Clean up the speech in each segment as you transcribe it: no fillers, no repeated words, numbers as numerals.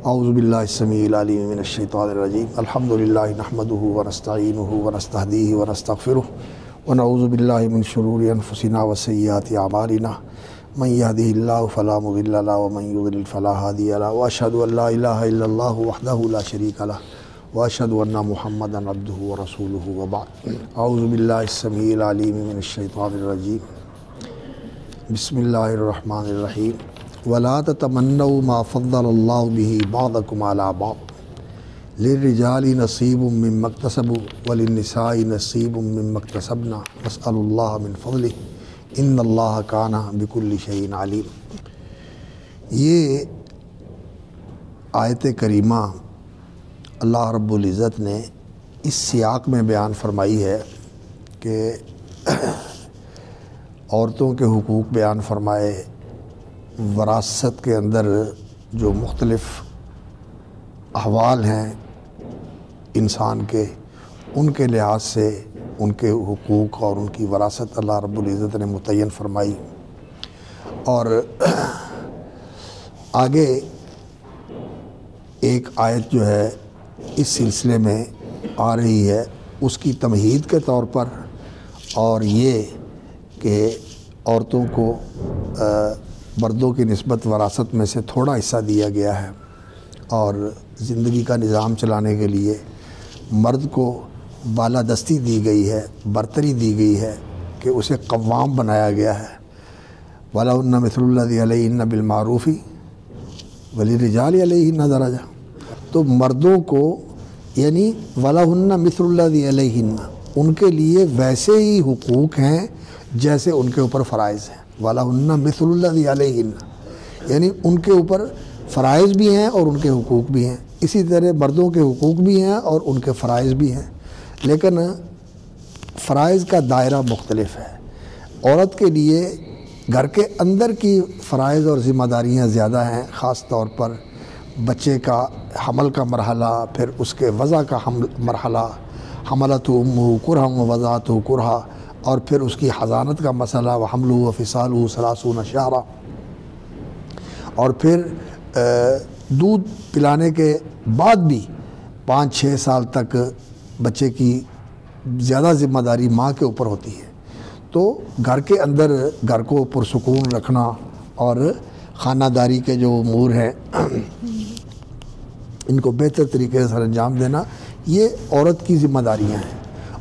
اعوذ باللہ السمیع العلیم من الشیطان الرجیم الحمدللہ نحمدہ ونستعینہ ونستہدیہ ونستغفرہ ونعوذ باللہ من شرور انفسنا وسیئات اعمالنا من یہدہ اللہ فلا مضل لہ ومن یضلل فلا ہادی لہ واشہد ان لا الہ الا اللہ وحدہ لا شریک لہ واشہد ان محمدا عبدہ ورسولہ وبعد اعوذ باللہ السمیع العلیم من الشیطان الرجیم بسم اللہ الرحمن الرحیم وَلَا تَتَمَنَّوْا مَا فَضَّلَ اللَّهُ بِهِ بَعْضَكُمْ عَلَى بَعْضٍ لِلرِّجَالِ نَصِيبٌ مِّمَّا اكْتَسَبُوا وَلِلنِّسَاءِ نَصِيبٌ مِّمَّا اكْتَسَبْنَا وَاسْأَلُوا اللَّهَ مِن فَضْلِهِ إِنَّ اللَّهَ كَانَ بِكُلِّ شَيْءٍ عَلِيمٌ۔ یہ آیت کریمہ اللہ رب العزت نے اس سیاق میں بیان فرمائی ہے کہ عورتوں کے حقوق بیان فرمائے، وراثت کے اندر جو مختلف احوال ہیں انسان کے، ان کے لحاظ سے ان کے حقوق اور ان کی وراثت اللہ رب العزت نے متعین فرمائی۔ اور آگے ایک آیت جو ہے اس سلسلے میں آ رہی ہے، اس کی تمہید کے طور پر، اور یہ کہ عورتوں کو مردوں کی نسبت وراثت میں سے تھوڑا حصہ دیا گیا ہے، اور زندگی کا نظام چلانے کے لیے مرد کو بالادستی دی گئی ہے، برتری دی گئی ہے کہ اسے قوام بنایا گیا ہے۔ وَلَهُنَّ مِثْلُ الَّذِي عَلَيْهِنَّ بِالْمَعْرُوفِ وَلِلرِّجَالِ عَلَيْهِنَّ دَرَجَةٌ، تو مردوں کو یعنی وَلَهُنَّ مِثْلُ الَّذِي عَلَيْهِنَّ، ان کے لیے ویسے ہی حقوق ہیں جیسے ان کے اوپر فرائض ہیں۔ وَلَهُنَّ مِثْلُ الَّذِي عَلَيْهِنَّ، یعنی ان کے اوپر فرائض بھی ہیں اور ان کے حقوق بھی ہیں، اسی طرح مردوں کے حقوق بھی ہیں اور ان کے فرائض بھی ہیں، لیکن فرائض کا دائرہ مختلف ہے۔ عورت کے لیے گھر کے اندر کی فرائض اور ذمہ داریاں زیادہ ہیں، خاص طور پر بچے کا حمل کا مرحلہ، پھر اس کے وضع کا مرحلہ، حملتہ امہ کرہا ووضعتہ کرہا، اور پھر اس کی حضانت کا مسئلہ، وحملہ وفصالہ 30 شہرا، اور پھر دودھ پلانے کے بعد بھی 5-6 سال تک بچے کی زیادہ ذمہ داری ماں کے اوپر ہوتی ہے۔ تو گھر کے اندر گھر کو پرسکون رکھنا اور خانہ داری کے جو امور ہیں ان کو بہتر طریقے سے سر انجام دینا، یہ عورت کی ذمہ داریاں ہیں،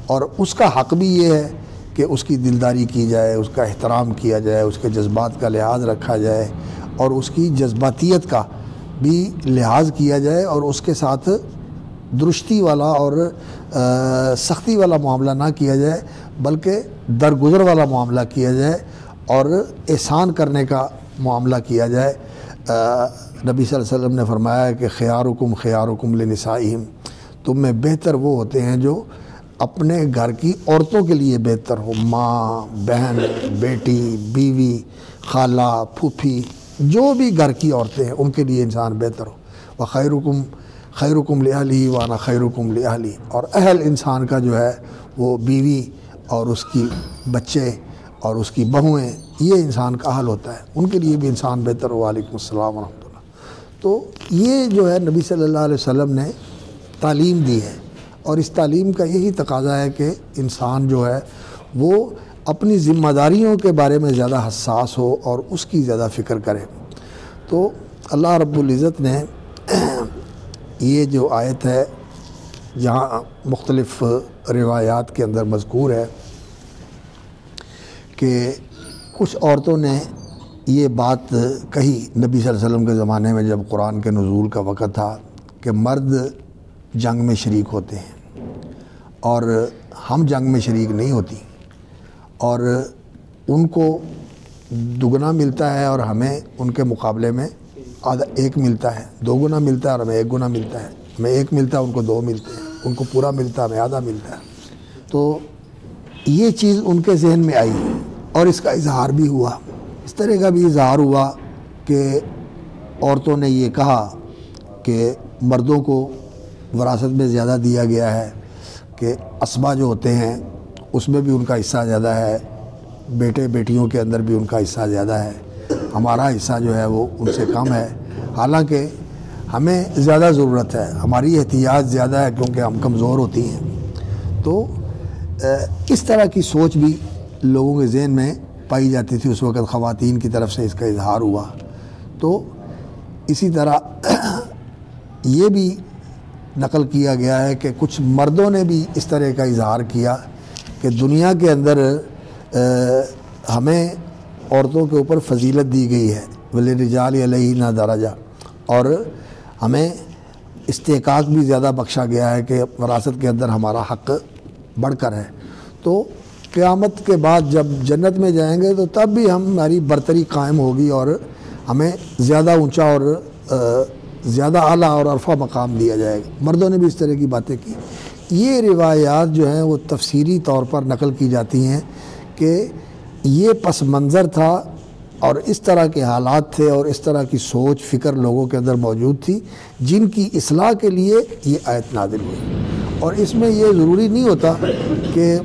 اور اس کا حق بھی یہ ہے کہ اس کی دلداری کی جائے، اس کا احترام کیا جائے، اس کے جذبات کا لحاظ رکھا جائے، اور اس کی جذباتیت کا بھی لحاظ کیا جائے، اور اس کے ساتھ درستی والا اور سختی والا معاملہ نہ کیا جائے، بلکہ درگزر والا معاملہ کیا جائے اور احسان کرنے کا معاملہ کیا جائے۔ نبی صلی اللہ علیہ وسلم نے فرمایا کہ خیارکم خیارکم لنسائہم، تم میں بہتر وہ ہوتے ہیں جو اپنے گھر کی عورتوں کے لیے بہتر ہو، ماں، بہن، بیٹی، بیوی، خالہ، پھوپھی، جو بھی گھر کی عورتیں ہیں ان کے لیے انسان بہتر ہو۔ وَخَيْرُكُمْ خَيْرُكُمْ لِأَهْلِهِ وَأَنَا خَيْرُكُمْ لِأَهْلِي، اور اہل انسان کا جو ہے وہ بیوی اور اس کی بچے اور اس کی بہویں، یہ انسان کا اہل ہوتا ہے، ان کے لیے بھی انسان بہتر ہو۔ وعلیکم السلام ورحمۃ اللہ۔ تو یہ جو ہے نبی صلی اللہ علیہ وسلم نے تعلیم دی ہے، اور اس تعلیم کا یہی تقاضا ہے کہ انسان جو ہے وہ اپنی ذمہ داریوں کے بارے میں زیادہ حساس ہو اور اس کی زیادہ فکر کرے۔ تو اللہ رب العزت نے یہ جو آیت ہے، جہاں مختلف روایات کے اندر مذکور ہے کہ کچھ عورتوں نے یہ بات کہی نبی صلی اللہ علیہ وسلم کے زمانے میں جب قرآن کے نزول کا وقت تھا کہ مرد جنگ میں شریک ہوتے ہیں اور ہم جنگ میں شریک نہیں ہوتی، اور ان کو دگنا ملتا ہے اور ہمیں ان کے مقابلے میں آدھا ایک ملتا ہے، 2 گنا ملتا ہے اور ہمیں 1 گنا ملتا ہے، ہمیں 1 ملتا ہے ان کو 2 ملتے ہیں، ان کو پورا ملتا ہے ہمیں آدھا ملتا ہے۔ تو یہ چیز ان کے ذہن میں آئی اور اس کا اظہار بھی ہوا، اس طرح کا بھی اظہار ہوا کہ عورتوں نے یہ کہا کہ مردوں کو وراثت میں زیادہ دیا گیا ہے، کہ اسبا جو ہوتے ہیں اس میں بھی ان کا حصہ زیادہ ہے، بیٹے بیٹیوں کے اندر بھی ان کا حصہ زیادہ ہے، ہمارا حصہ جو ہے وہ ان سے کم ہے۔ حالانکہ ہمیں زیادہ ضرورت ہے، ہماری احتیاج زیادہ ہے کیونکہ ہم کمزور ہوتی ہیں. تو اس طرح کی سوچ بھی لوگوں کے ذہن میں پائی جاتی تھی. اس وقت خواتین کی طرف سے اس کا اظہار ہوا. تو اسی طرح یہ بھی نقل کیا گیا ہے کہ کچھ مردوں نے بھی اس طرح کا اظہار کیا کہ دنیا کے اندر ہمیں عورتوں کے اوپر فضیلت دی گئی ہے، وَلِلرِّجَالِ عَلَيْهِنَّ دَرَجَةٌ، اور ہمیں استحقاق بھی زیادہ بخشا گیا ہے کہ وراثت کے اندر ہمارا حق بڑھ کر ہے. تو قیامت کے بعد جب جنت میں جائیں گے تو تب بھی ہماری برتری قائم ہوگی اور ہمیں زیادہ اونچا اور زیادہ اعلیٰ اور عرفہ مقام دیا جائے گا. مردوں نے بھی اس طرح کی باتیں کی. یہ روایات جو ہیں وہ تفسیری طور پر نقل کی جاتی ہیں کہ یہ پس منظر تھا اور اس طرح کے حالات تھے اور اس طرح کی سوچ فکر لوگوں کے اندر موجود تھی جن کی اصلاح کے لیے یہ آیت نازل ہوئی. اور اس میں یہ ضروری نہیں ہوتا کہ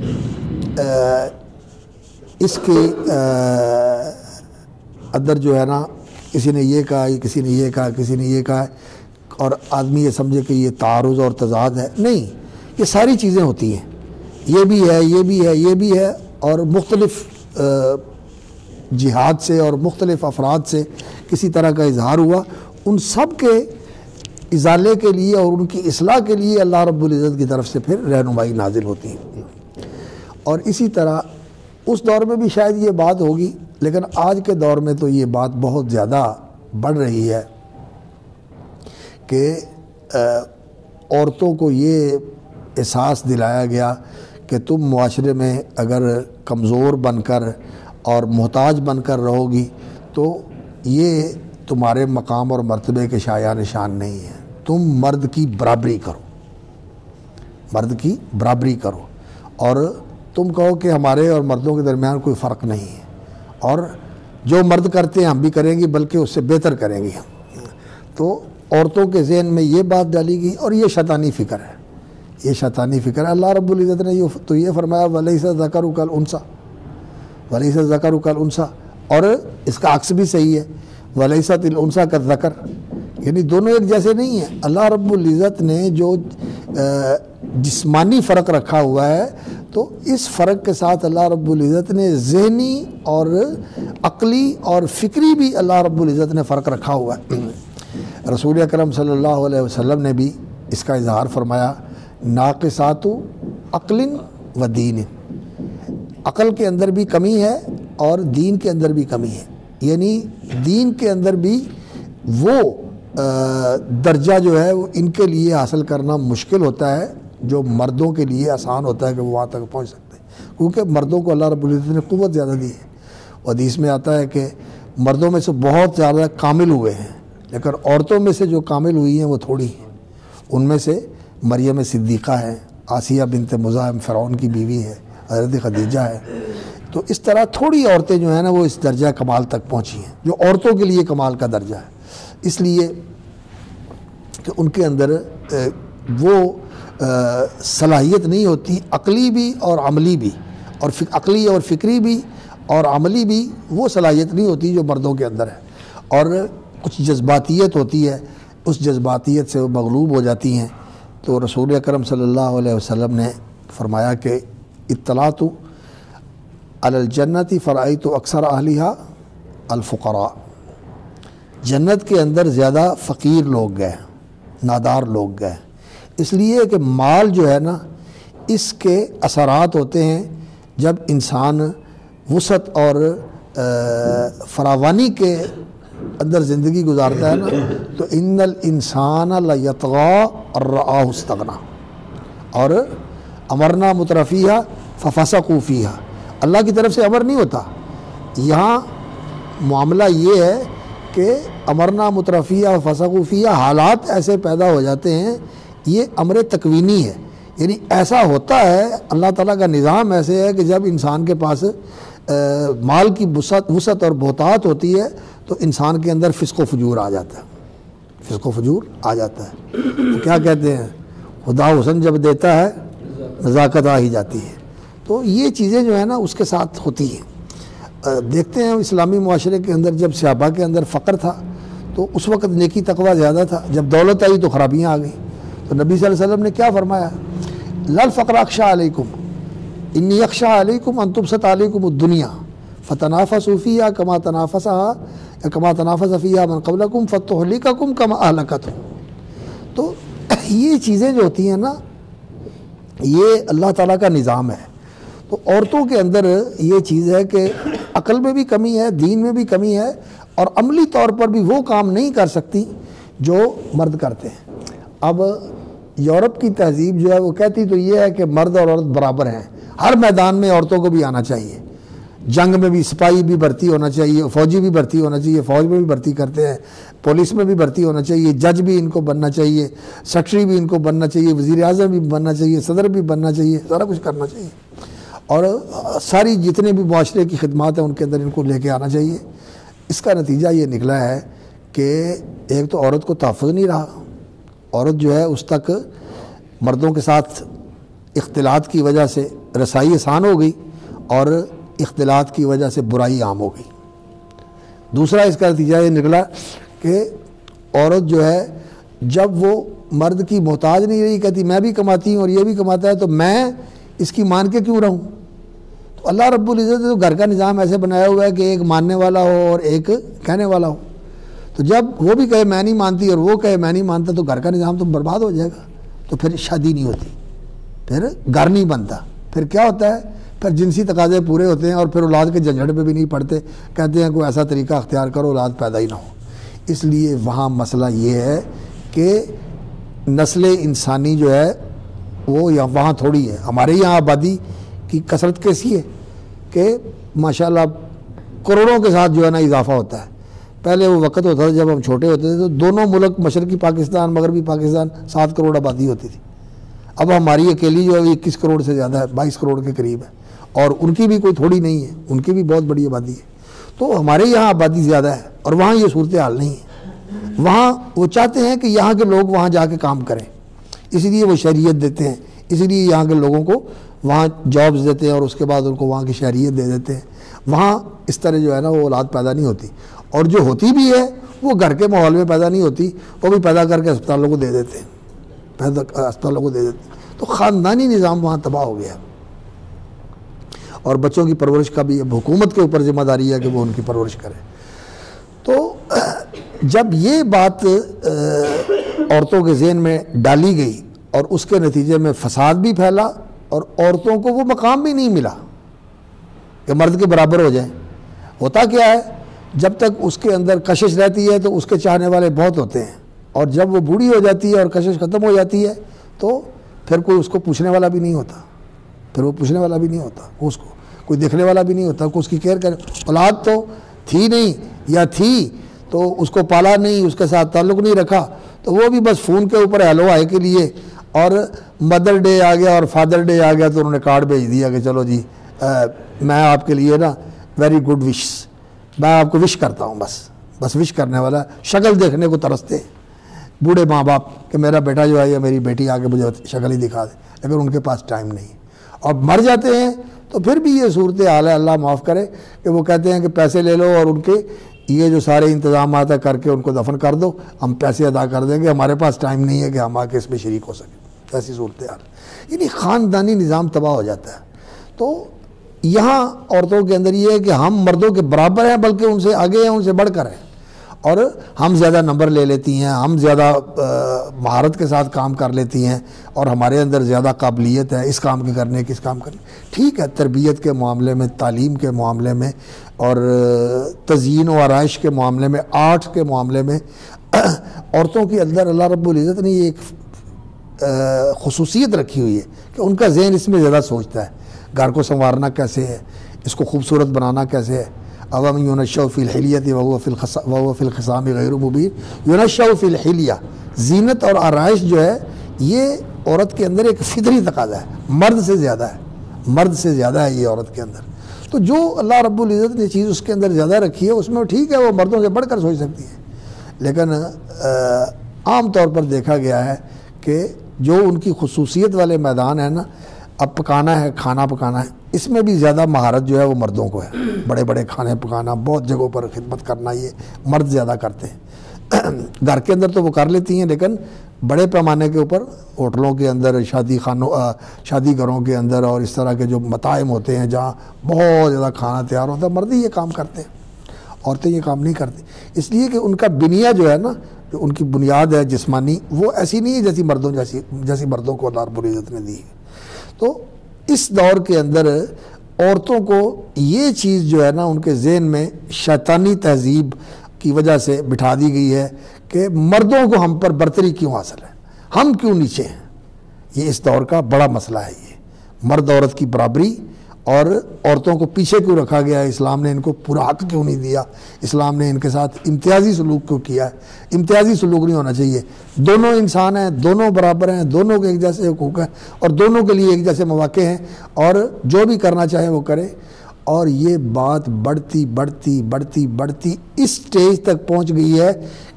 اس کے اندر جو ہے نا کسی نے یہ کہا، کسی نے یہ کہا، کسی نے یہ کہا اور آدمی یہ سمجھے کہ یہ تعارض اور تضاد ہے. نہیں، یہ ساری چیزیں ہوتی ہیں، یہ بھی ہے، یہ بھی ہے، یہ بھی ہے، اور مختلف جہاد سے اور مختلف افراد سے کسی طرح کا اظہار ہوا. ان سب کے ازالے کے لیے اور ان کی اصلاح کے لیے اللہ رب العزت کی طرف سے پھر رہنمائی نازل ہوتی ہے. اور اسی طرح اس دور میں بھی شاید یہ بات ہوگی، لیکن آج کے دور میں تو یہ بات بہت زیادہ بڑھ رہی ہے کہ عورتوں کو یہ احساس دلایا گیا کہ تم معاشرے میں اگر کمزور بن کر اور محتاج بن کر رہو گی تو یہ تمہارے مقام اور مرتبے کے شایع نشان نہیں ہے. تم مرد کی برابری کرو، مرد کی برابری کرو، اور تم کہو کہ ہمارے اور مردوں کے درمیان کوئی فرق نہیں ہے، اور جو مرد کرتے ہیں ہم بھی کریں گے بلکہ اس سے بہتر کریں گے ہم. تو عورتوں کے ذہن میں یہ بات ڈالی گئی اور یہ شیطانی فکر ہے، یہ شیطانی فکر ہے. اللہ رب العزت نے تو یہ فرمایا وَلَيْسَ الذَّكَرُ كَالْأُنثَىٰ، وَلَيْسَ الذَّكَرُ كَالْأُنثَىٰ، اور اس کا عکس بھی صحیح ہے وَلَيْسَتِ الْأُنثَىٰ كَالذَّكَرِ، یعنی دونوں ایک جیسے نہیں ہیں. اللہ رب العزت نے جو جسمانی فرق رکھا ہوا ہے تو اس فرق کے ساتھ اللہ رب العزت نے ذہنی اور عقلی اور فکری بھی اللہ رب العزت نے فرق رکھا ہوا ہے. رسول اکرم صلی اللہ علیہ وسلم نے بھی اس کا اظہار فرمایا ناقصات عقل و دین، عقل کے اندر بھی کمی ہے اور دین کے اندر بھی کمی ہے. یعنی دین کے اندر بھی وہ درجہ جو ہے وہ ان کے لیے حاصل کرنا مشکل ہوتا ہے جو مردوں کے لیے آسان ہوتا ہے کہ وہ وہاں تک پہنچ سکتے ہیں، کیونکہ مردوں کو اللہ رب العزت نے قوت زیادہ دی ہے. حدیث میں آتا ہے کہ مردوں میں سے بہت زیادہ کامل ہوئے ہیں، لیکن عورتوں میں سے جو کامل ہوئی ہیں وہ تھوڑی ہیں. ان میں سے مریم صدیقہ ہے، آسیہ بنت مزاحم فرعون کی بیوی ہے، حضرت خدیجہ ہے. تو اس طرح تھوڑی عورتیں جو ہیں نا وہ اس درجہ کمال تک پہنچی ہیں جو عورتوں کے لیے کمال کا درجہ ہے، اس لیے کہ ان کے اندر وہ صلاحیت نہیں ہوتی عقلی بھی اور عملی بھی، اور عقلی اور فکری بھی اور عملی بھی وہ صلاحیت نہیں ہوتی جو مردوں کے اندر ہے. اور کچھ جذباتیت ہوتی ہے، اس جذباتیت سے وہ مغلوب ہو جاتی ہیں. تو رسول اکرم صلی اللہ علیہ وسلم نے فرمایا کہ اطلاعت علی الجنت فرأیت اکثر اہلہا الفقراء، جنت کے اندر زیادہ فقیر لوگ گئے، نادار لوگ گئے، اس لیے کہ مال جو ہے نا اس کے اثرات ہوتے ہیں جب انسان وسعت اور فراوانی کے اندر زندگی گزارتا ہے نا تو ان الانسان لیطغی ان رآہ استغنی، اور امرنا مترفیہا ففسقوا فیہا، اللہ کی طرف سے امر نہیں ہوتا. یہاں معاملہ یہ ہے کہ امرنا مترفیہ فسقوا فیہا، حالات ایسے پیدا ہو جاتے ہیں، یہ امر تکوینی ہے، یعنی ایسا ہوتا ہے، اللہ تعالیٰ کا نظام ایسے ہے کہ جب انسان کے پاس مال کی وسعت اور بہتات ہوتی ہے تو انسان کے اندر فسق و فجور آ جاتا ہے، فسق و فجور آ جاتا ہے. تو کیا کہتے ہیں خدا حسن جب دیتا ہے نزاکت آ ہی جاتی ہے. تو یہ چیزیں جو ہیں نا اس کے ساتھ ہوتی ہیں. دیکھتے ہیں اسلامی معاشرے کے اندر جب صحابہ کے اندر فقر تھا تو اس وقت نیکی تقوی زیادہ تھا. جب دولت آئی تو خرابیاں آ گئیں. تو نبی صلی اللہ علیہ وسلم نے کیا فرمایا؟ لا الفقر اخشى علیکم انی اخشى علیکم ان تبسط علیکم الدنیا فتنافسوا فیہا کما تنافس فیہا من قبلکم فتہلککم کما اہلکتہم. تو یہ چیزیں جو ہوتی ہیں نا، یہ اللہ تعالیٰ کا نظام ہے. تو عورتوں کے اندر یہ چیز ہے کہ عقل میں بھی کمی ہے، دین میں بھی کمی ہے، اور عملی طور پر بھی وہ کام نہیں کر سکتی جو مرد کرتے ہیں. اب یورپ کی تہذیب جو ہے وہ کہتی تو یہ ہے کہ مرد اور عورت برابر ہیں، ہر میدان میں عورتوں کو بھی آنا چاہیے. جنگ میں بھی سپاہی بھی بھرتی ہونا چاہیے، فوجی بھی بھرتی ہونا چاہیے، فوج میں بھی بھرتی کرتے ہیں، پولیس میں بھی بھرتی ہونا چاہیے، جج بھی ان کو بننا چاہیے، سیکرٹری بھی ان کو بننا چاہیے، وزیر اعظم بھی بننا چاہیے، صدر بھی بننا چاہیے، سارا کچھ کرنا چاہیے. اور ساری جتنے بھی معاشرے کی خدمات ہیں ان کے اندر ان کو لے کے آنا چاہیے. اس کا نتیجہ یہ نکلا ہے کہ ایک تو عورت کو تحفظ نہیں رہا. عورت جو ہے اس تک مردوں کے ساتھ اختلاط کی وجہ سے رسائی آسان ہو گئی، اور اختلاط کی وجہ سے برائی عام ہو گئی. دوسرا اس کا نتیجہ یہ نکلا کہ عورت جو ہے جب وہ مرد کی محتاج نہیں رہی، کہتی میں بھی کماتی ہوں اور یہ بھی کماتا ہے تو میں اس کی مان کے کیوں رہوں. تو اللہ رب العزت نے تو گھر کا نظام ایسے بنایا ہوا ہے کہ ایک ماننے والا ہو اور ایک کہنے والا ہو. تو جب وہ بھی کہے میں نہیں مانتی اور وہ کہے میں نہیں مانتا تو گھر کا نظام تو برباد ہو جائے گا. تو پھر شادی نہیں ہوتی، پھر گھر نہیں بنتا. پھر کیا ہوتا ہے؟ پھر جنسی تقاضے پورے ہوتے ہیں اور پھر اولاد کے جھنجھٹ پہ بھی نہیں پڑتے. کہتے ہیں کوئی ایسا طریقہ اختیار کرو اولاد پیدا ہی نہ ہو. اس لیے وہاں مسئلہ یہ ہے کہ نسل انسانی جو ہے وہ وہاں تھوڑی ہے. ہمارے یہاں آبادی کی کثرت کیسی ہے کہ ماشاءاللہ کروڑوں کے ساتھ جو ہے نا اضافہ ہوتا ہے. پہلے وہ وقت ہوتا تھا جب ہم چھوٹے ہوتے تھے تو دونوں ملک مشرقی پاکستان مغربی پاکستان 7 کروڑ آبادی ہوتی تھی. اب ہماری اکیلی جو ہے 21 کروڑ سے زیادہ ہے، 22 کروڑ کے قریب ہے، اور ان کی بھی کوئی تھوڑی نہیں ہے، ان کی بھی بہت بڑی آبادی ہے. تو ہمارے یہاں آبادی زیادہ ہے اور وہاں یہ صورتحال نہیں ہے. وہاں وہ چاہتے ہیں کہ یہاں کے لوگ وہاں جا کے کام کریں، اسی لیے وہ شہریت دیتے ہیں، اسی لیے یہاں کے لوگوں کو وہاں جابز دیتے ہیں اور اس کے بعد ان کو وہاں کی شہریت دے دیتے ہیں. وہاں اس طرح جو ہے نا وہ اولاد پیدا نہیں ہوتی، اور جو ہوتی بھی ہے وہ گھر کے ماحول میں پیدا نہیں ہوتی، وہ بھی پیدا کر کے اسپتالوں کو دے دیتے ہیں، اسپتالوں کو دے دیتے ہیں. تو خاندانی نظام وہاں تباہ ہو گیا. اور بچوں کی پرورش کا بھی اب حکومت کے اوپر ذمہ داری ہے کہ وہ ان کی پرورش کرے. تو جب یہ بات عورتوں کے ذہن میں ڈالی گئی اور اس کے نتیجے میں فساد بھی پھیلا اور عورتوں کو وہ مقام بھی نہیں ملا کہ مرد کے برابر ہو جائیں. ہوتا کیا ہے، جب تک اس کے اندر کشش رہتی ہے تو اس کے چاہنے والے بہت ہوتے ہیں، اور جب وہ بوڑھی ہو جاتی ہے اور کشش ختم ہو جاتی ہے تو پھر کوئی اس کو پوچھنے والا بھی نہیں ہوتا. پھر وہ پوچھنے والا بھی نہیں ہوتا، اس کو کوئی دیکھنے والا بھی نہیں ہوتا، کوئی اس کی کیئر کرے. اولاد تو تھی نہیں یا تھی تو اس کو پالا نہیں، اس کے ساتھ تعلق نہیں رکھا، تو وہ بھی بس فون کے اوپر ہیلو ہائی کے لیے، اور مدر ڈے آ گیا اور فادر ڈے آ گیا تو انہوں نے کارڈ بھیج دیا کہ چلو جی میں آپ کے لیے نا ویری گڈ وشز، میں آپ کو وش کرتا ہوں. بس وش کرنے والا، شکل دیکھنے کو ترستے بوڑھے ماں باپ کہ میرا بیٹا جو ہے یا میری بیٹی آ کے مجھے شکل ہی دکھا دے، لیکن ان کے پاس ٹائم نہیں. اور مر جاتے ہیں تو پھر بھی یہ صورتحال ہے، اللہ معاف کرے، کہ وہ کہتے ہیں کہ پیسے لے لو اور ان کے یہ جو سارے انتظامات ہیں کر کے ان کو دفن کر دو، ہم پیسے ادا کر دیں گے، ہمارے پاس ٹائم نہیں ہے کہ ہم آ کے اس میں شریک ہو سکیں. ایسی صورتحال، یعنی خاندانی نظام تباہ ہو جاتا ہے. تو یہاں عورتوں کے اندر یہ ہے کہ ہم مردوں کے برابر ہیں، بلکہ ان سے آگے ہیں، ان سے بڑھ کر ہیں، اور ہم زیادہ نمبر لے لیتی ہیں، ہم زیادہ مہارت کے ساتھ کام کر لیتی ہیں، اور ہمارے اندر زیادہ قابلیت ہے اس کام کے کرنے کی، اس کام کرنے. ٹھیک ہے، تربیت کے معاملے میں، تعلیم کے معاملے میں، اور تزئین و آرائش کے معاملے میں، آرٹ کے معاملے میں عورتوں کے اندر اللہ رب العزت نے یہ ایک خصوصیت رکھی ہوئی ہے کہ ان کا ذہن اس میں زیادہ سوچتا ہے. گھر کو سنوارنا کیسے ہے، اس کو خوبصورت بنانا کیسے ہے. اوام یونشأ فی الحلیۃ وہو فی الخصام غیر مبین. یونشأ فی الحلیہ، زینت اور آرائش جو ہے یہ عورت کے اندر ایک فطری تقاضا ہے، مرد سے زیادہ ہے، مرد سے زیادہ ہے یہ عورت کے اندر. تو جو اللہ رب العزت نے چیز اس کے اندر زیادہ رکھی ہے اس میں ٹھیک ہے وہ مردوں سے بڑھ کر سوچ سکتی ہے. لیکن عام طور پر دیکھا گیا ہے کہ جو ان کی خصوصیت والے میدان ہیں نا، اب پکانا ہے، کھانا پکانا ہے، اس میں بھی زیادہ مہارت جو ہے وہ مردوں کو ہے. بڑے بڑے کھانے پکانا، بہت جگہوں پر خدمت کرنا، یہ مرد زیادہ کرتے ہیں. گھر کے اندر تو وہ کر لیتی ہیں، لیکن بڑے پیمانے کے اوپر ہوٹلوں کے اندر، شادی گھروں کے اندر اور اس طرح کے جو مطاعم ہوتے ہیں جہاں بہت زیادہ کھانا تیار ہوتا ہے، مرد ہی یہ کام کرتے ہیں، عورتیں یہ کام نہیں کرتی، اس لیے کہ ان کا بنیہ جو ہے نا، جو ان کی بنیاد ہے جسمانی، وہ ایسی نہیں ہے جیسی مردوں کو اللہ رب العزت نے دی ہے۔ تو اس دور کے اندر عورتوں کو یہ چیز جو ہے نا ان کے ذہن میں شیطانی تہذیب کی وجہ سے بٹھا دی گئی ہے کہ مردوں کو ہم پر برتری کیوں حاصل ہے، ہم کیوں نیچے ہیں۔ یہ اس دور کا بڑا مسئلہ ہے، یہ مرد عورت کی برابری اور عورتوں کو پیچھے کیوں رکھا گیا ہے، اسلام نے ان کو پورا حق کیوں نہیں دیا، اسلام نے ان کے ساتھ امتیازی سلوک کیوں کیا ہے۔ امتیازی سلوک نہیں ہونا چاہیے، دونوں انسان ہیں، دونوں برابر ہیں، دونوں کے ایک جیسے حقوق ہیں اور دونوں کے لیے ایک جیسے مواقع ہیں، اور جو بھی کرنا چاہے وہ کرے۔ اور یہ بات بڑھتی بڑھتی بڑھتی بڑھتی اس سٹیج تک پہنچ گئی ہے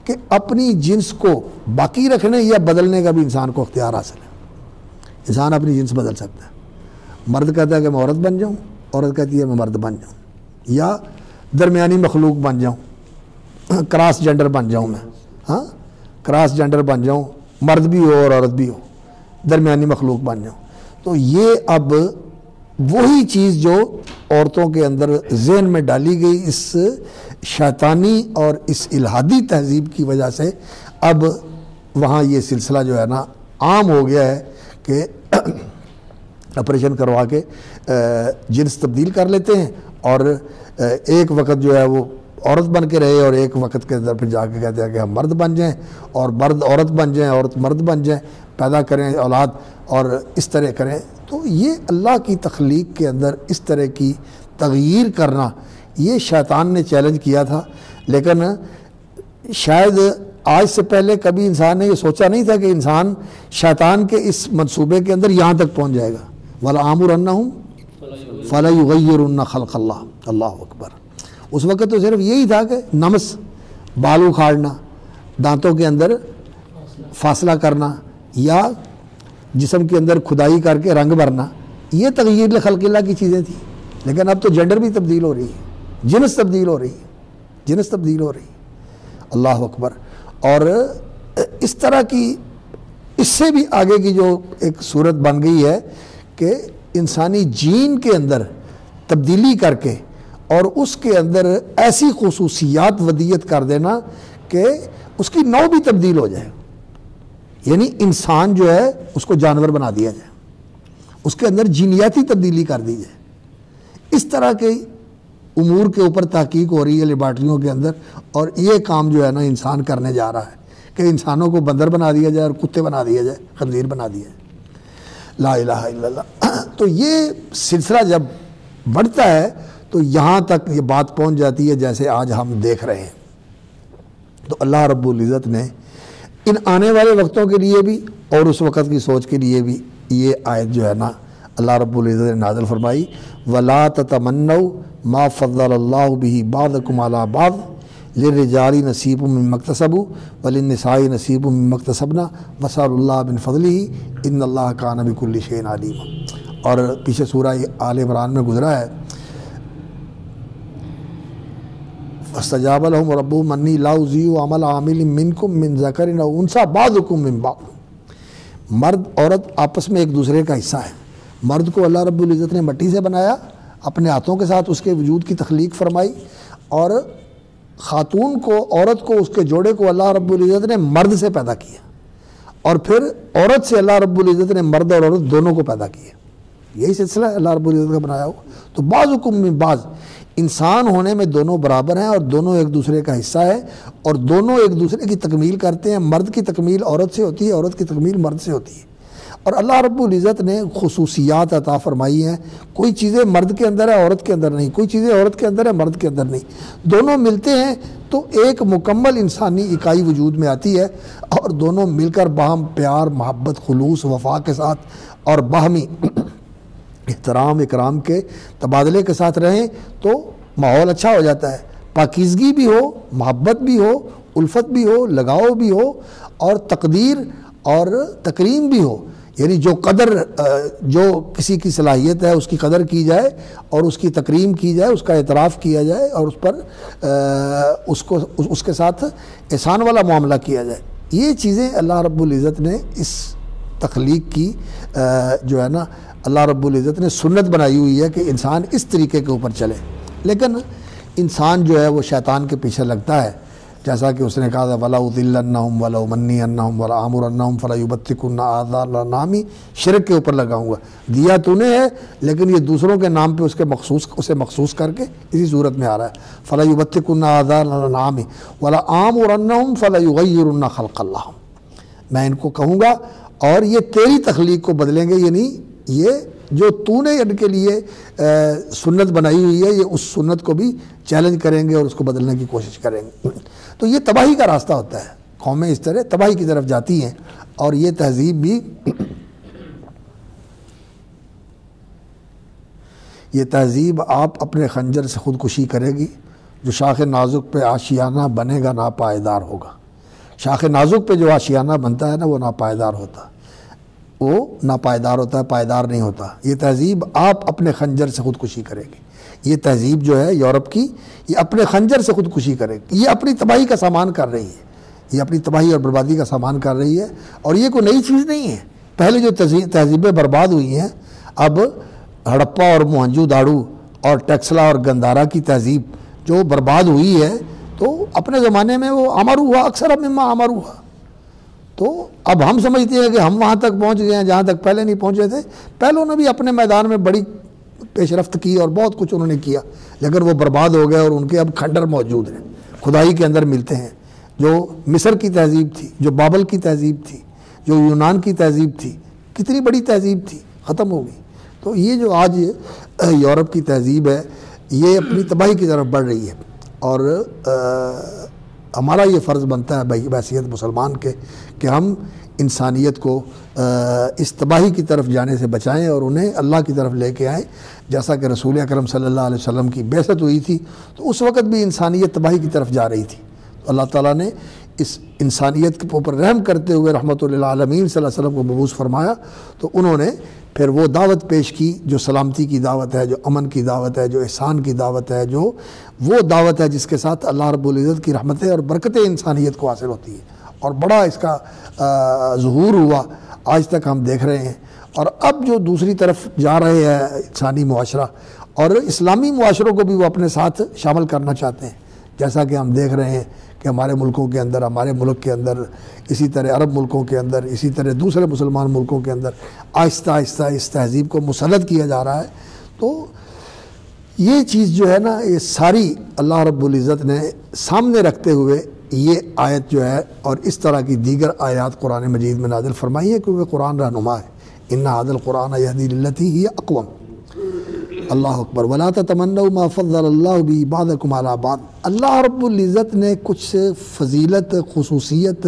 کہ اپنی جنس کو باقی رکھنے یا بدلنے کا بھی انسان کو اختیار حاصل ہے۔ انسان اپنی جنس بدل سکتا ہے، مرد کہتا ہے کہ میں عورت بن جاؤں، عورت کہتی ہے میں مرد بن جاؤں، یا درمیانی مخلوق بن جاؤں، کراس جینڈر بن جاؤں میں، ہاں کراس جینڈر بن جاؤں، مرد بھی ہو اور عورت بھی ہو، درمیانی مخلوق بن جاؤں۔ تو یہ اب وہی چیز جو عورتوں کے اندر ذہن میں ڈالی گئی اس شیطانی اور اس الہادی تہذیب کی وجہ سے، اب وہاں یہ سلسلہ جو ہے نا عام ہو گیا ہے کہ آپریشن کروا کے جنس تبدیل کر لیتے ہیں، اور ایک وقت جو ہے وہ عورت بن کے رہے اور ایک وقت کے اندر پھر جا کے کہتے ہیں کہ ہم مرد بن جائیں، اور مرد عورت بن جائیں، عورت مرد بن جائیں، پیدا کریں اولاد اور اس طرح کریں۔ تو یہ اللہ کی تخلیق کے اندر اس طرح کی تغییر کرنا، یہ شیطان نے چیلنج کیا تھا، لیکن شاید آج سے پہلے کبھی انسان نے یہ سوچا نہیں تھا کہ انسان شیطان کے اس منصوبے کے اندر یہاں تک پہنچ جائے گا۔ وَلَآمُرَنَّهُمْ فَلَيُغَيِّرُنَّ خَلْقَ اللَّهِ، اللہ اکبر۔ اس وقت تو صرف یہی تھا کہ نمس، بال اکھاڑنا، دانتوں کے اندر فاصلہ کرنا، یا جسم کے اندر کھدائی کر کے رنگ بھرنا، یہ تغییر خلق اللہ کی چیزیں تھیں۔ لیکن اب تو جینڈر بھی تبدیل ہو رہی ہے، جنس تبدیل ہو رہی ہے، جنس تبدیل ہو رہی ہے، اللہ اکبر۔ اور اس طرح کی اس سے بھی آگے کی جو ایک صورت بن گئی ہے کہ انسانی جین کے اندر تبدیلی کر کے اور اس کے اندر ایسی خصوصیات ودیت کر دینا کہ اس کی نوع بھی تبدیل ہو جائے، یعنی انسان جو ہے اس کو جانور بنا دیا جائے، اس کے اندر جینیاتی تبدیلی کر دی جائے۔ اس طرح کے امور کے اوپر تحقیق ہو رہی ہے لیبارٹریوں کے اندر، اور یہ کام جو ہے نا انسان کرنے جا رہا ہے کہ انسانوں کو بندر بنا دیا جائے اور کتے بنا دیا جائے، خنزیر بنا دیا جائے۔ لا الہ الا اللہ۔ تو یہ سلسلہ جب بڑھتا ہے تو یہاں تک یہ بات پہنچ جاتی ہے جیسے آج ہم دیکھ رہے ہیں۔ تو اللہ رب العزت نے ان آنے والے وقتوں کے لیے بھی اور اس وقت کی سوچ کے لیے بھی یہ آیت جو ہے نا اللہ رب العزت نے نازل فرمائی، وَلَا تَتَمَنَّوْا مَا فَضَّلَ اللَّهُ بِهِ بَعْضَكُمْ عَلَىٰ بَعْضٍ لِلرِّجَالِ نَصِيبٌ مِّمَّا اكْتَسَبُوا وَلِلنِّسَاءِ نَصِيبٌ مِّمَّا اكْتَسَبْنَا وَاسْأَلُوا اللَّهَ مِن فَضْلِهِ إِنَّ اللَّهَ كَانَ بِكُلِّ شَيْءٍ عَلِيمًا۔ اور پیچھے سورہ آل عمران میں گزرا ہے، فَاسْتَجَابَ لَهُمْ رَبُّهُمْ أَنِّي لَا أُضِيعُ عَمَلَ عَامِلٍ مِّنكُم مِّن ذَكَرٍ أَوْ أُنثَىٰ بَعْضُكُم مِّن بَعْضٍ۔ مرد عورت آپس میں ایک دوسرے کا حصہ ہے۔ مرد کو اللہ رب العزت نے مٹی سے بنایا، اپنے ہاتھوں کے ساتھ اس کے وجود کی تخلیق فرمائی، اور خاتون کو، عورت کو، اس کے جوڑے کو اللہ رب العزت نے مرد سے پیدا کیا، اور پھر عورت سے اللہ رب العزت نے مرد اور عورت دونوں کو پیدا کیا۔ یہی سلسلہ ہے اللہ رب العزت کا بنایا ہوا۔ تو بعضکم من بعض، انسان ہونے میں دونوں برابر ہیں اور دونوں ایک دوسرے کا حصہ ہے، اور دونوں ایک دوسرے کی تکمیل کرتے ہیں۔ مرد کی تکمیل عورت سے ہوتی ہے، عورت کی تکمیل مرد سے ہوتی ہے۔ اور اللہ رب العزت نے خصوصیات عطا فرمائی ہیں، کوئی چیزیں مرد کے اندر ہے عورت کے اندر نہیں، کوئی چیزیں عورت کے اندر ہے مرد کے اندر نہیں، دونوں ملتے ہیں تو ایک مکمل انسانی اکائی وجود میں آتی ہے، اور دونوں مل کر باہم پیار، محبت، خلوص، وفا کے ساتھ اور باہمی احترام اکرام کے تبادلے کے ساتھ رہیں تو ماحول اچھا ہو جاتا ہے، پاکیزگی بھی ہو، محبت بھی ہو، الفت بھی ہو، لگاؤ بھی ہو، اور تقدیر اور تکریم بھی ہو۔ یعنی جو قدر جو کسی کی صلاحیت ہے اس کی قدر کی جائے اور اس کی تکریم کی جائے، اس کا اعتراف کیا جائے اور اس پر اس کے ساتھ احسان والا معاملہ کیا جائے. یہ چیزیں اللہ رب العزت نے اس تخلیق کی جو ہے نا اللہ رب العزت نے سنت بنائی ہوئی ہے کہ انسان اس طریقے کے اوپر چلے. لیکن انسان جو ہے وہ شیطان کے پیچھے لگتا ہے، جیسا کہ اس نے کہا تھا وَلَأُضِلَّنَّهُمْ وَلَأُمَنِّيَنَّهُمْ وَلَآمُرَنَّهُمْ فَلَيُبَتِّكُنَّ آذَانَ الْأَنْعَامِ. شرک کے اوپر لگاؤں گا، دیا تو نے ہے لیکن یہ دوسروں کے نام پہ اسے مخصوص کر کے اسی صورت میں آ رہا ہے. فَلَيُبَتِّكُنَّ آذَانَ الْأَنْعَامِ وَلَآمُرَنَّهُمْ فَلَيُغَيِّرُنَّ خَلْقَ اللَّهِ. میں ان کو کہوں گا اور یہ تیری تخلیق کو بدلیں گے، یعنی یہ جو تو نے ان کے لیے سنت بنائی ہوئی ہے یہ اس سنت کو بھی چیلنج کریں گے اور اس کو بدلنے کی کوشش کریں گے. تو یہ تباہی کا راستہ ہوتا ہے. قومیں اس طرح تباہی کی طرف جاتی ہیں اور یہ تہذیب بھی یہ تہذیب آپ اپنے خنجر سے خودکشی کرے گی. جو شاخ نازک پہ آشیانہ بنے گا ناپائیدار ہوگا. شاخ نازک پہ جو آشیانہ بنتا ہے نا وہ ناپائیدار ہوتا ہے، وہ ناپائیدار ہوتا ہے، پائیدار نہیں ہوتا. یہ تہذیب آپ اپنے خنجر سے خودکشی کرے گی. یہ تہذیب جو ہے یورپ کی، یہ اپنے خنجر سے خودکشی کرے گی. یہ اپنی تباہی کا سامان کر رہی ہے، یہ اپنی تباہی اور بربادی کا سامان کر رہی ہے. اور یہ کوئی نئی چیز نہیں ہے. پہلے جو تہذیبیں برباد ہوئی ہیں، اب ہڑپا اور موہنجو داڑو اور ٹیکسلا اور گندھارا کی تہذیب جو برباد ہوئی ہے، تو اپنے زمانے میں وہ امر ہوا، اکثر مما امر ہوا. تو اب ہم سمجھتے ہیں کہ ہم وہاں تک پہنچ گئے ہیں جہاں تک پہلے نہیں پہنچے تھے. پہلوں نے بھی اپنے میدان میں بڑی پیش رفت کی اور بہت کچھ انہوں نے کیا، لیکن وہ برباد ہو گئے اور ان کے اب کھنڈر موجود ہیں، کھدائی کے اندر ملتے ہیں. جو مصر کی تہذیب تھی، جو بابل کی تہذیب تھی، جو یونان کی تہذیب تھی، کتنی بڑی تہذیب تھی، ختم ہو گئی. تو یہ جو آج یورپ کی تہذیب ہے یہ اپنی تباہی کی طرف بڑھ رہی ہے. اور ہمارا یہ فرض بنتا ہے بحیثیت مسلمان کے کہ ہم انسانیت کو اس تباہی کی طرف جانے سے بچائیں اور انہیں اللہ کی طرف لے کے آئیں. جیسا کہ رسول اکرم صلی اللہ علیہ وسلم کی بعثت ہوئی تھی تو اس وقت بھی انسانیت تباہی کی طرف جا رہی تھی. تو اللہ تعالیٰ نے اس انسانیت کے اوپر رحم کرتے ہوئے رحمت للعالمین صلی اللہ علیہ وسلم کو مبعوث فرمایا. تو انہوں نے پھر وہ دعوت پیش کی جو سلامتی کی دعوت ہے، جو امن کی دعوت ہے، جو احسان کی دعوت ہے، جو وہ دعوت ہے جس کے ساتھ اللہ رب العزت کی رحمتیں اور برکتیں انسانیت کو حاصل ہوتی ہیں. اور بڑا اس کا ظہور ہوا، آج تک ہم دیکھ رہے ہیں. اور اب جو دوسری طرف جا رہے ہیں انسانی معاشرہ اور اسلامی معاشروں کو بھی وہ اپنے ساتھ شامل کرنا چاہتے ہیں. جیسا کہ ہم دیکھ رہے ہیں کہ ہمارے ملکوں کے اندر، ہمارے ملک کے اندر، اسی طرح عرب ملکوں کے اندر، اسی طرح دوسرے مسلمان ملکوں کے اندر آہستہ آہستہ اس تہذیب کو مسلط کیا جا رہا ہے. تو یہ چیز جو ہے نا یہ ساری اللہ رب العزت نے سامنے رکھتے ہوئے یہ آیت جو ہے اور اس طرح کی دیگر آیات قرآن مجید میں نازل فرمائی ہے کیونکہ قرآن رہنما ہے. ان ھذا القرآن یہدی للتی ہی اقوم. اللہ اکبر. ولا تتمنوا ما فضل اللہ به بعضکم علی بعض. اللہ رب العزت نے کچھ فضیلت، خصوصیت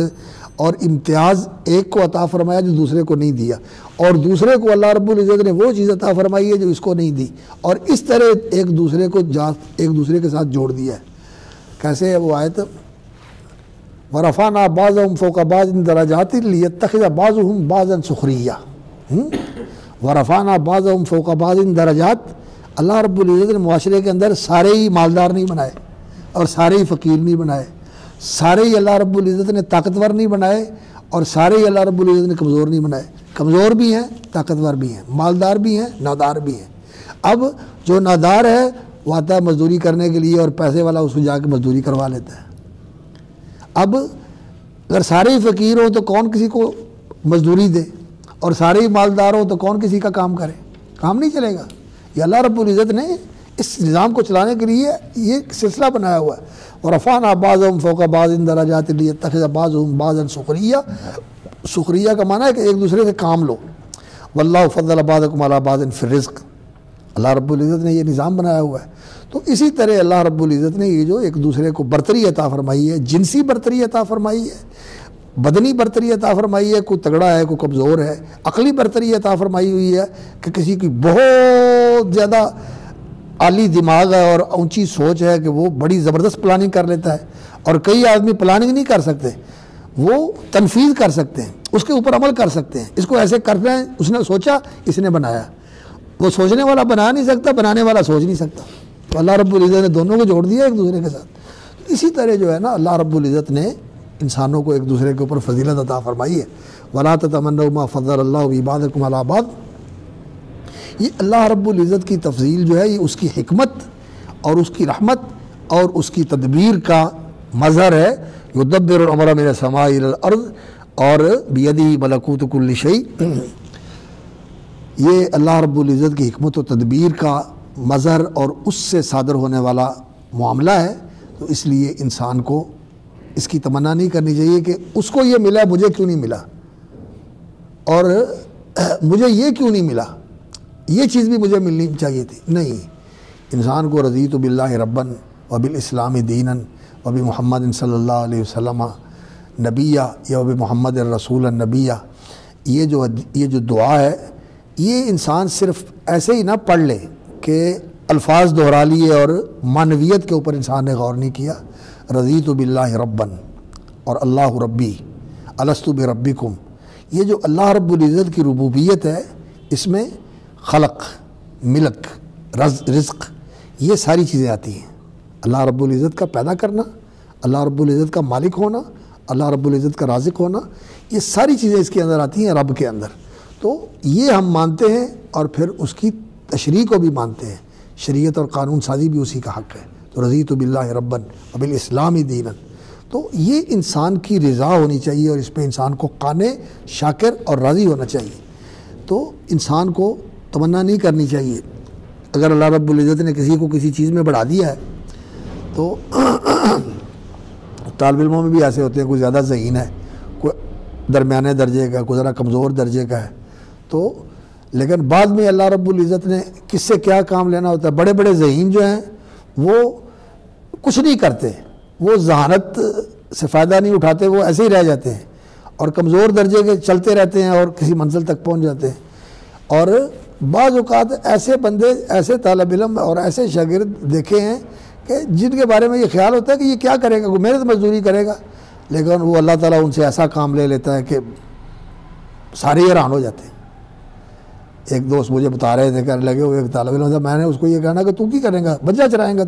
اور امتیاز ایک کو عطا فرمایا جو دوسرے کو نہیں دیا، اور دوسرے کو اللہ رب العزت نے وہ چیز عطا فرمائی ہے جو اس کو نہیں دی، اور اس طرح ایک دوسرے کو ایک دوسرے کے ساتھ جوڑ دیا ہے. کیسے ہے وہ آیت؟ ورفعنا بعضهم فوق بعض درجات لیتخذ بعضهم بعضا سخریا. ورفعنا بعضهم فوق بعض درجات. اللہ رب العزت نے معاشرے کے اندر سارے ہی مالدار نہیں بنائے اور سارے ہی فقیر نہیں بنائے، سارے ہی اللہ رب العزت نے طاقتور نہیں بنائے اور سارے ہی اللہ رب العزت نے کمزور نہیں بنائے. کمزور بھی ہیں، طاقتور بھی ہیں، مالدار بھی ہیں، نادار بھی ہیں. اب جو نادار ہے وہ آتا ہے مزدوری کرنے کے لیے اور پیسے والا اس کو جا کے مزدوری کروا لیتا ہے. اب اگر سارے ہی فقیر ہوں تو کون کسی کو مزدوری دے، اور سارے ہی مالدار ہوں تو کون کسی کا کام کرے؟ کام نہیں چلے گا. یہ اللہ رب العزت نے اس نظام کو چلانے کے لیے یہ سلسلہ بنایا ہوا ہے. ورفعنا بعضهم فوق بعض درجات لیتخذ بعضهم بعضا سخریا. سخریا کا معنی ہے کہ ایک دوسرے سے کام لو. واللہ فضل بعضکم علی بعض فی الرزق. اللہ رب العزت نے یہ نظام بنایا ہوا ہے. تو اسی طرح اللہ رب العزت نے یہ جو ایک دوسرے کو برتری عطا فرمائی ہے، جنسی برتری عطا فرمائی ہے، بدنی برتری عطا فرمائی ہے، کوئی تگڑا ہے کوئی کمزور ہے، عقلی برتری عطا فرمائی ہوئی ہے کہ کسی کی بہت زیادہ عالی دماغ ہے اور اونچی سوچ ہے کہ وہ بڑی زبردست پلاننگ کر لیتا ہے، اور کئی آدمی پلاننگ نہیں کر سکتے، وہ تنفیذ کر سکتے ہیں، اس کے اوپر عمل کر سکتے ہیں. اس کو ایسے کرنا ہے، اس نے سوچا، اس نے بنایا. وہ سوچنے والا بنا نہیں سکتا، بنانے والا سوچ نہیں سکتا. تو اللہ رب العزت نے دونوں کو جوڑ دیا ایک دوسرے کے ساتھ. اسی طرح جو ہے نا اللہ رب العزت نے انسانوں کو ایک دوسرے کے اوپر فضیلت عطا فرمائی ہے. وَلَا تَتَمَنَّوْا مَا فَضَّلَ اللَّهُ بِعِبَادِكُمْ عَلَىٰ بَعْضٍ. یہ اللہ رب العزت کی تفضیل جو ہے یہ اس کی حکمت اور اس کی رحمت اور اس کی تدبیر کا مظہر ہے. يُدَبِّرُ الْأَمْرَ مِنَ السَّمَاءِ إِلَى الْأَرْضِ اور بِيَدِهِ مَلَكُوتُ كُلِّ شَيْءٍ. یہ اللہ رب العزت کی حکمت و تدبیر کا مظہر اور اس سے صادر ہونے والا معاملہ ہے. تو اس لیے انسان کو اس کی تمنا نہیں کرنی چاہیے کہ اس کو یہ ملا مجھے کیوں نہیں ملا، اور مجھے یہ کیوں نہیں ملا، یہ چیز بھی مجھے ملنی چاہیے تھی. نہیں، انسان کو رضیت باللہ ربًا وبالاسلام دینا وبمحمد صلی اللہ علیہ وسلم نبیہ یا وبمحمد الرسول النبیہ، یہ جو دعا ہے یہ انسان صرف ایسے ہی نہ پڑھ لے کہ الفاظ دہرا لیے اور معنویت کے اوپر انسان نے غور نہیں کیا. رضیت باللہ ربًا اور اللہ ربی الست بربکم، یہ جو اللہ رب العزت کی ربوبیت ہے اس میں خلق، ملک، رزق، یہ ساری چیزیں آتی ہیں. اللہ رب العزت کا پیدا کرنا، اللہ رب العزت کا مالک ہونا، اللہ رب العزت کا رازق ہونا، یہ ساری چیزیں اس کے اندر آتی ہیں رب کے اندر. تو یہ ہم مانتے ہیں اور پھر اس کی تشریح کو بھی مانتے ہیں. شریعت اور قانون سازی بھی اسی کا حق ہے. تو رضیت باللہ ربًا وبالاسلام دینا، تو یہ انسان کی رضا ہونی چاہیے اور اس پہ انسان کو قانع، شاکر اور راضی ہونا چاہیے. تو انسان کو تمنا نہیں کرنی چاہیے. اگر اللہ رب العزت نے کسی کو کسی چیز میں بڑھا دیا ہے تو طالب علموں میں بھی ایسے ہوتے ہیں، کوئی زیادہ ذہین ہے، کوئی درمیانے درجے کا، کوئی ذرا کمزور درجے کا ہے. تو لیکن بعد میں اللہ رب العزت نے کس سے کیا کام لینا ہوتا ہے. بڑے بڑے ذہین جو ہیں وہ کچھ نہیں کرتے، وہ ذہانت سے فائدہ نہیں اٹھاتے، وہ ایسے ہی رہ جاتے ہیں. اور کمزور درجے کے چلتے رہتے ہیں اور کسی منزل تک پہنچ جاتے ہیں. اور بعض اوقات ایسے بندے، ایسے طالب علم اور ایسے شاگرد دیکھے ہیں کہ جن کے بارے میں یہ خیال ہوتا ہے کہ یہ کیا کرے گا، کوئی محنت مزدوری کرے گا، لیکن وہ اللہ تعالیٰ ان سے ایسا کام لے لیتا ہے کہ سارے حیران ہو جاتے ہیں. ایک دوست مجھے بتا رہے تھے، کہنے لگے وہ ایک طالب علم تھا، میں نے اس کو یہ کہنا کہ تو کی کریں گا، بچہ چرائیں گا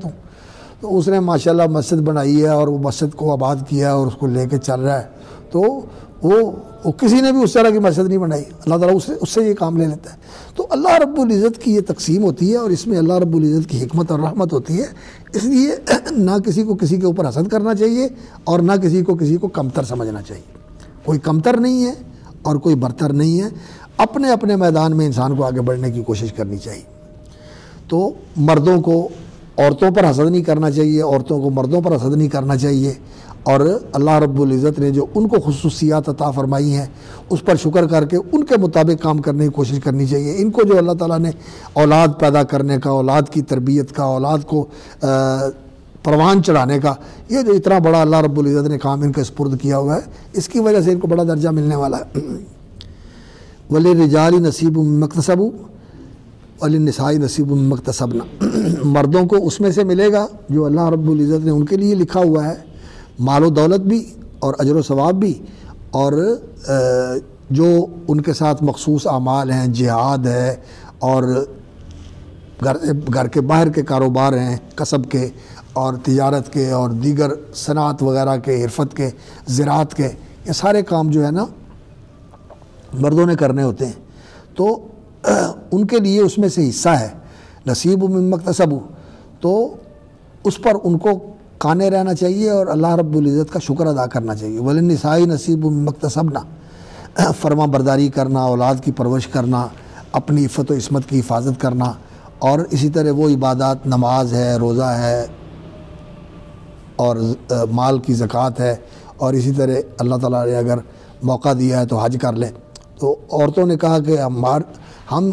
تو اس نے ماشاءاللہ مسجد بنائی ہے اور وہ مسجد کو آباد کیا ہے اور اس کو لے کے چل رہا ہے. تو وہ کسی نے بھی اس طرح کی مسجد نہیں بنائی، اللہ تعالیٰ اس سے یہ کام لے لیتا ہے. تو اللہ رب العزت کی یہ تقسیم ہوتی ہے اور اس میں اللہ رب العزت کی حکمت اور رحمت ہوتی ہے. اس لیے نہ کسی کو کسی کے اوپر حسد کرنا چاہیے اور نہ کسی کو کمتر سمجھنا چاہیے. کوئی کمتر نہیں ہے اور کوئی برتر نہیں ہے. اپنے اپنے میدان میں انسان کو آگے بڑھنے کی کوشش کرنی چاہیے. تو مردوں کو عورتوں پر حسد نہیں کرنا چاہیے، عورتوں کو مردوں پر حسد نہیں کرنا چاہیے. اور اللہ رب العزت نے جو ان کو خصوصیات عطا فرمائی ہیں اس پر شکر کر کے ان کے مطابق کام کرنے کی کوشش کرنی چاہیے. ان کو جو اللہ تعالیٰ نے اولاد پیدا کرنے کا، اولاد کی تربیت کا، اولاد کو پروان چڑھانے کا، یہ جو اتنا بڑا اللہ رب العزت نے کام ان کے سپرد کیا ہوا ہے، اس کی وجہ سے ان کو بڑا درجہ ملنے والا ہے. وَلِلرِّجَالِ نَصِيبٌ مِّمَّا اكْتَسَبُوا وَلِلنِّسَاءِ نَصِيبٌ مِّمَّا اكْتَسَبْنَ. مردوں کو اس میں سے ملے گا جو اللہ رب العزت نے ان کے لیے لکھا ہوا ہے، مال و دولت بھی اور اجر و ثواب بھی، اور جو ان کے ساتھ مخصوص اعمال ہیں، جہاد ہے اور گھر کے باہر کے کاروبار ہیں، کسب کے اور تجارت کے اور دیگر صنعت وغیرہ کے، حرفت کے، زراعت کے، یہ سارے کام جو ہے نا مردوں نے کرنے ہوتے ہیں. تو ان کے لیے اس میں سے حصہ ہے نصیب مما اکتسبوا. تو اس پر ان کو قانع رہنا چاہیے اور اللہ رب العزت کا شکر ادا کرنا چاہیے. وللنساء نصیب مما اکتسبنا، فرما برداری کرنا، اولاد کی پرورش کرنا، اپنی عفت و عصمت کی حفاظت کرنا، اور اسی طرح وہ عبادات، نماز ہے، روزہ ہے اور مال کی زکوٰۃ ہے، اور اسی طرح اللہ تعالیٰ نے اگر موقع دیا ہے تو حج کر لیں. تو عورتوں نے کہا کہ ہم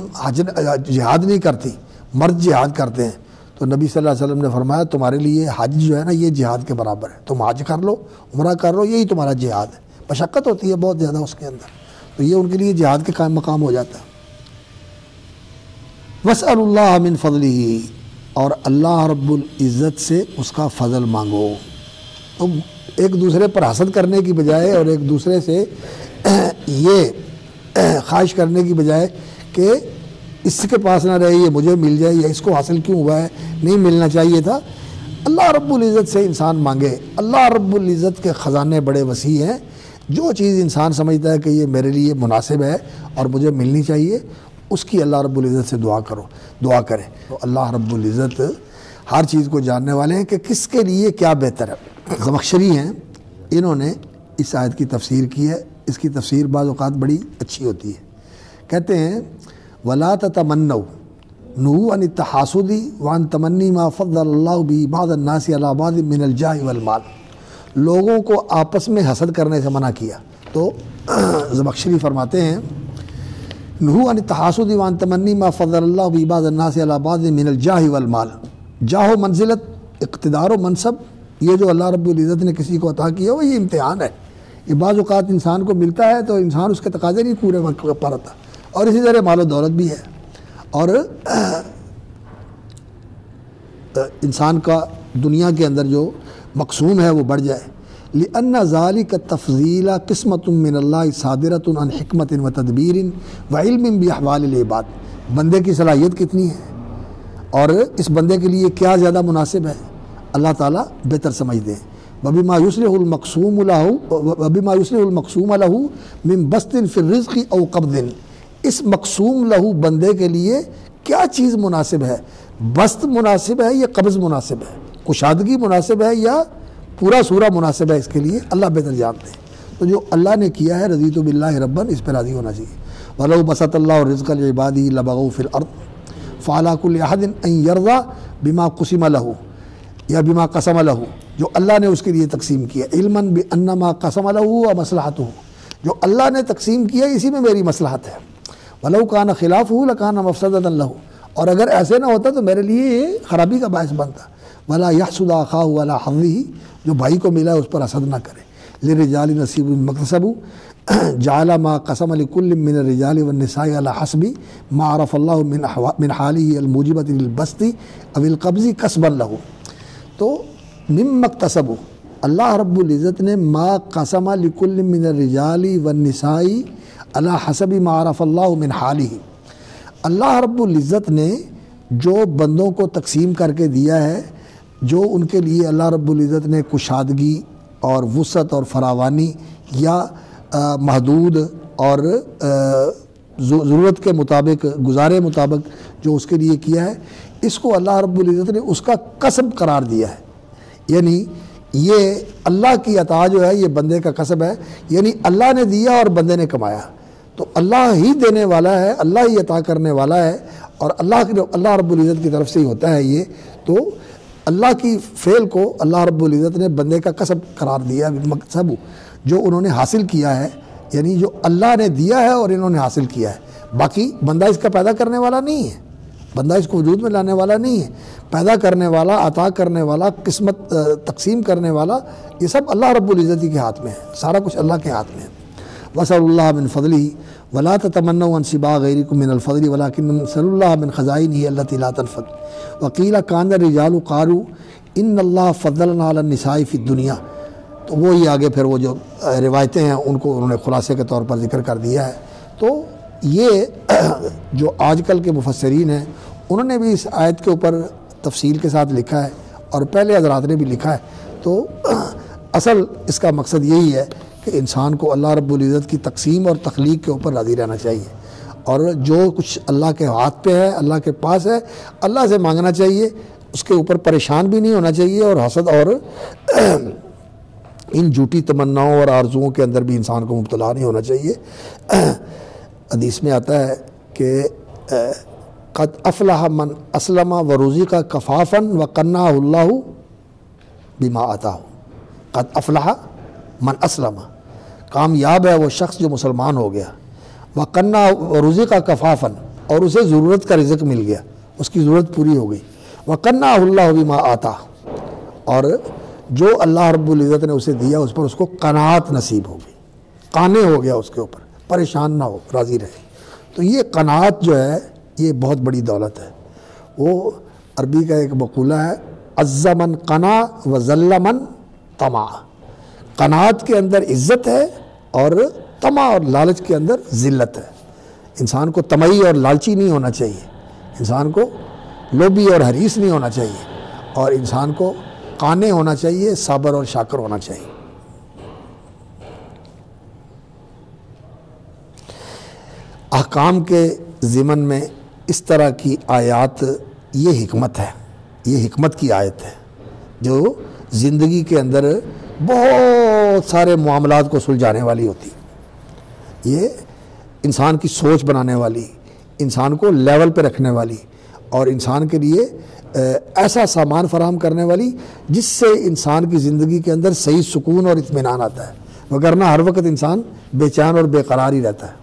جہاد نہیں کرتی، مرد جہاد کرتے ہیں. تو نبی صلی اللہ علیہ وسلم نے فرمایا تمہارے لیے حج جو ہے نا یہ جہاد کے برابر ہے، تم حج کر لو، عمرہ کر لو، یہی تمہارا جہاد ہے. مشقت ہوتی ہے بہت زیادہ اس کے اندر، تو یہ ان کے لیے جہاد کے قائم مقام ہو جاتا ہے. وَاسْأَلُوا اللَّهَ مِن فَضْلِهِ، اور اللہ رب العزت سے اس کا فضل مانگو. تو ایک دوسرے پر حسد کرنے کی بجائے اور ایک دوسرے سے یہ خواہش کرنے کی بجائے کہ اس کے پاس نہ رہے یہ مجھے مل جائے، یا اس کو حاصل کیوں ہوا ہے، نہیں ملنا چاہیے تھا. اللہ رب العزت سے انسان مانگے. اللہ رب العزت کے خزانے بڑے وسیع ہیں. جو چیز انسان سمجھتا ہے کہ یہ میرے لیے مناسب ہے اور مجھے ملنی چاہیے، اس کی اللہ رب العزت سے دعا کرے. تو اللہ رب العزت ہر چیز کو جاننے والے ہیں کہ کس کے لیے کیا بہتر ہے. زمخشری ہیں، انہوں نے اس آیت کی تفسیر کی ہے. اس کی تفسیر بعض اوقات بڑی اچھی ہوتی ہے. کہتے ہیں وَلَا تَتَمَنَّوْا نُهُ عَنِ التَّحَاسُدِ وَعَنْ تَمَنِّي مَا فَضَّلَ اللَّهُ بِهِ بَعْضَ النَّاسِ عَلَىٰ بَعْضٍ مِنَ الْجَاهِ وَالْمَالِ. لوگوں کو آپس میں حسد کرنے سے منع کیا. تو زمخشری فرماتے ہیں نُهُ عَنِ التَّحَاسُدِ وَعَنْ تَمَنِّي مَا فَضَّلَ اللَّهُ بِهِ بَعْضَ النَّاسِ عَلَىٰ بَعْضٍ مِنَ الْجَاهِ وَالْمَالِ. جاہ و منزلت، اقتدار و منصب، یہ جو اللہ رب العزت نے کسی کو عطا کیا وہ یہ امتحان ہے. یہ بعض اوقات انسان کو ملتا ہے تو انسان اس کے تقاضے نہیں پورے کر پاتا، اور اسی طرح مال و دولت بھی ہے. اور انسان کا دنیا کے اندر جو مقسوم ہے وہ بڑھ جائے. لِأَنَّ ذَلِكَ التَّفْضِيلَ قِسْمَةٌ مِّنَ اللَّهِ صَادِرَةٌ عَنْ حِكْمَةٍ وَتَدْبِيرٍ وَعِلْمٍ بِأَحْوَالِ الْعِبَادِ. بندے کی صلاحیت کتنی ہے اور اس بندے کے لیے کیا زیادہ مناسب ہے، اللہ تعالیٰ بہتر سمجھتے ہیں. وَبِمَا يُصْلِحُ الْمَقْسُومَ لَهُ مِنْ بَسْطٍ فِي الرِّزْقِ أَوْ قَبْضٍ. اس مقسوم لہو بندے کے لیے کیا چیز مناسب ہے، بسط مناسب ہے یا قبض مناسب ہے، کشادگی مناسب ہے یا پورا سورا مناسب ہے، اس کے لیے اللہ بہتر جانتے ہیں. تو جو اللہ نے کیا ہے رضیت باللہ ربًا، اس پہ راضی ہونا چاہیے. وَلَوْ بَسَطَ اللَّهُ الرِّزْقَ لِعِبَادِهِ لَبَغَوْا فِي الْأَرْضِ فَعَلَىٰ كُلِّ أَحَدٍ أَن يَرْضَىٰ بِمَا قُسِمَ لَهُ یا بِمَا قَسَمَ لَهُ. جو اللہ نے اس کے لیے تقسیم کیا، عِلْمًا بِأَنَّ مَا قَسَمَ لَهُ وَمَصْلَحَتُهُ، جو اللہ نے تقسیم کیا اسی میں میری مصلحت ہے. وَلَوْ كَانَ خِلَافُهُ لَكَانَ مَفْسَدَةً لَهُ، اور اگر ایسے نہ ہوتا تو میرے لیے یہ خرابی کا باعث بنتا. وَلَا يَحْسُدَ أَخَاهُ عَلَىٰ حَظِّهِ، جو بھائی کو ملا اس پر حسد نہ کرے. لِلرِّجَالِ نَصِيبٌ مِّمَّا اكْتَسَبُوا جَعَلَ مَا قَسَمَ لِكُلٍّ مِّنَ الرِّجَالِ وَالنِّسَاءِ عَلَىٰ حَسْبِ مَا عَرَفَ اللَّهُ مِنْ حَالِهِ الْمُوجِبَةِ لِلْبَسْطِ أَوِ الْقَبْضِ قَسْبًا لَهُ. تو مِمَّا اكْتَسَبُوا، اللہ رب العزت نے ما قسم لِكُلٍّ مِّنَ الرِّجَالِ وَالنِّسَاءِ عَلَىٰ حَسَبِ مَا عَرَفَ اللَّهُ مِنْ حَالِهِ. اللہ رب العزت نے جو بندوں کو تقسیم کر کے دیا ہے، جو ان کے لیے اللہ رب العزت نے کشادگی اور وسعت اور فراوانی یا محدود اور ضرورت کے مطابق، گزارے مطابق جو اس کے لیے کیا ہے، اس کو اللہ رب العزت نے اس کا کسب قرار دیا ہے. یعنی یہ اللہ کی عطا جو ہے یہ بندے کا کسب ہے، یعنی اللہ نے دیا اور بندے نے کمایا. تو اللہ ہی دینے والا ہے، اللہ ہی عطا کرنے والا ہے، اور اللہ رب العزت کی طرف سے ہی ہوتا ہے یہ. تو اللہ کی فعل کو اللہ رب العزت نے بندے کا کسب قرار دیا. مقصد جو انہوں نے حاصل کیا ہے، یعنی جو اللہ نے دیا ہے اور انہوں نے حاصل کیا ہے. باقی بندہ اس کا پیدا کرنے والا نہیں ہے، بندہ اس کو وجود میں لانے والا نہیں ہے. پیدا کرنے والا، عطا کرنے والا، قسمت تقسیم کرنے والا، یہ سب اللہ رب العزت کے ہاتھ میں ہے. سارا کچھ اللہ کے ہاتھ میں ہے. وَاسْأَلُوا اللَّهَ مِنْ فَضْلِهِ وَلَا تَتَمَنَّوْا عَنْ صِبَاغِ غَيْرِكُمْ مِنَ الْفَضْلِ وَلَكِنْ اسْأَلُوا اللَّهَ مِنْ خَزَائِنِهِ الَّتِي لَا تَنْفَدُ. وَقِيلَ كَانَ الرِّجَالُ قَالُوا إِنَّ اللَّهَ فَضَّلَنَا عَلَى النِّسَاءِ فِي الدُّنْيَا. تو وہی آگے پھر وہ جو روایتیں ہیں ان کو انہوں نے خلاصے کے طور پر ذکر کر دیا ہے. تو یہ جو آج کل کے مفسرین ہیں انہوں نے بھی اس آیت کے اوپر تفصیل کے ساتھ لکھا ہے، اور پہلے حضرات نے بھی لکھا ہے. تو اصل اس کا مقصد یہی ہے کہ انسان کو اللہ رب العزت کی تقسیم اور تخلیق کے اوپر راضی رہنا چاہیے، اور جو کچھ اللہ کے ہاتھ پہ ہے، اللہ کے پاس ہے، اللہ سے مانگنا چاہیے. اس کے اوپر پریشان بھی نہیں ہونا چاہیے، اور حسد اور ان جھوٹی تمناؤں اور آرزوؤں کے اندر بھی انسان کو مبتلا نہیں ہونا چاہیے. حدیث میں آتا ہے کہ قد افلح من اسلم ورزق کفافا وقنعہ اللہ بما آتاہ. قد افلح من اسلم، کامیاب ہے وہ شخص جو مسلمان ہو گیا. وقنعہ ورزق کفافا، اور اسے ضرورت کا رزق مل گیا، اس کی ضرورت پوری ہو گئی. وقنعہ اللہ بما آتاہ، اور جو اللہ رب العزت نے اسے دیا اس پر اس کو قناعت نصیب ہو گئی، قانع ہو گیا، اس کے اوپر پریشان نہ ہو، راضی رہے. تو یہ قناعت جو ہے یہ بہت بڑی دولت ہے. وہ عربی کا ایک مقولہ ہے، عز من قنع و ذل من طمع. قناعت کے اندر عزت ہے اور طمع اور لالچ کے اندر ذلت ہے۔ انسان کو طمعی اور لالچی نہیں ہونا چاہیے، انسان کو لوبھی اور حریص نہیں ہونا چاہیے، اور انسان کو قانع ہونا چاہیے، صابر اور شاکر ہونا چاہیے۔ احکام کے ضمن میں اس طرح کی آیات، یہ حکمت ہے، یہ حکمت کی آیت ہے جو زندگی کے اندر بہت سارے معاملات کو سلجھانے والی ہوتی، یہ انسان کی سوچ بنانے والی، انسان کو لیول پہ رکھنے والی، اور انسان کے لیے ایسا سامان فراہم کرنے والی جس سے انسان کی زندگی کے اندر صحیح سکون اور اطمینان آتا ہے، وگرنہ ہر وقت انسان بے چین اور بے قرار ہی رہتا ہے۔